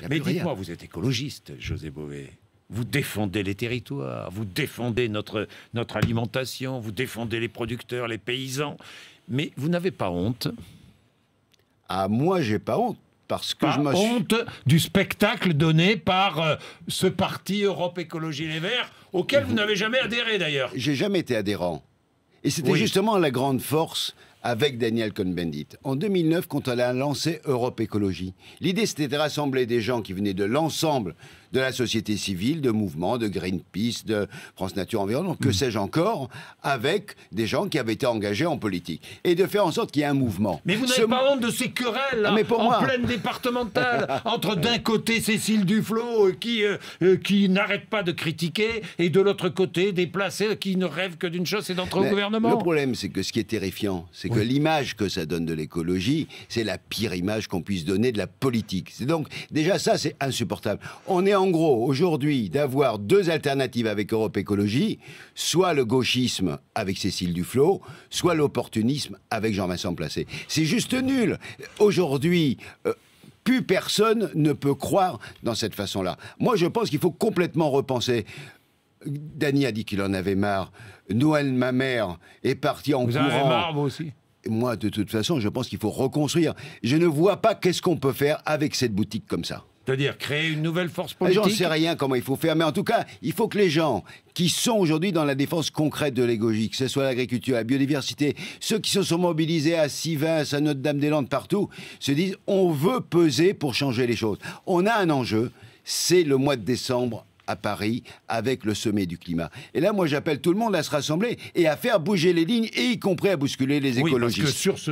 Mais dites-moi, vous êtes écologiste, José Bové. Vous défendez les territoires, vous défendez notre alimentation, vous défendez les producteurs, les paysans. Mais vous n'avez pas honte? Ah, moi, j'ai pas honte. Parce que pas honte du spectacle donné par ce parti Europe Écologie Les Verts, auquel vous n'avez jamais adhéré d'ailleurs. J'ai jamais été adhérent. Et c'était justement la grande force avec Daniel Cohn-Bendit. En 2009, quand on a lancé Europe Écologie, l'idée c'était de rassembler des gens qui venaient de l'ensemble de la société civile, de mouvements, de Greenpeace, de France Nature Environnement, que sais-je encore, avec des gens qui avaient été engagés en politique. Et de faire en sorte qu'il y ait un mouvement. Mais vous n'avez pas honte de ces querelles là, en pleine départementale, entre d'un côté Cécile Duflot qui n'arrête pas de critiquer, et de l'autre côté des placés qui ne rêvent que d'une chose, c'est d'entrer au gouvernement. Le problème, c'est que ce qui est terrifiant, c'est que l'image que ça donne de l'écologie, c'est la pire image qu'on puisse donner de la politique. C'est donc, déjà ça, c'est insupportable. On est en gros, aujourd'hui, d'avoir deux alternatives avec Europe Écologie, soit le gauchisme avec Cécile Duflot, soit l'opportunisme avec Jean-Vincent Placé. C'est juste nul. Aujourd'hui, plus personne ne peut croire dans cette façon-là. Moi, je pense qu'il faut complètement repenser. Dany a dit qu'il en avait marre. Noël, ma mère, est parti en courant. Vous en avez marre, vous aussi? Moi, de toute façon, je pense qu'il faut reconstruire. Je ne vois pas qu'est-ce qu'on peut faire avec cette boutique comme ça. C'est-à-dire créer une nouvelle force politique? J'en sais rien comment il faut faire, mais en tout cas, il faut que les gens qui sont aujourd'hui dans la défense concrète de l'écologie, que ce soit l'agriculture, la biodiversité, ceux qui se sont mobilisés à Sivins, à Notre-Dame-des-Landes, partout, se disent on veut peser pour changer les choses. On a un enjeu, c'est le mois de décembre à Paris avec le sommet du climat. Et là, moi, j'appelle tout le monde à se rassembler et à faire bouger les lignes, et y compris à bousculer les écologistes. Parce que sur ce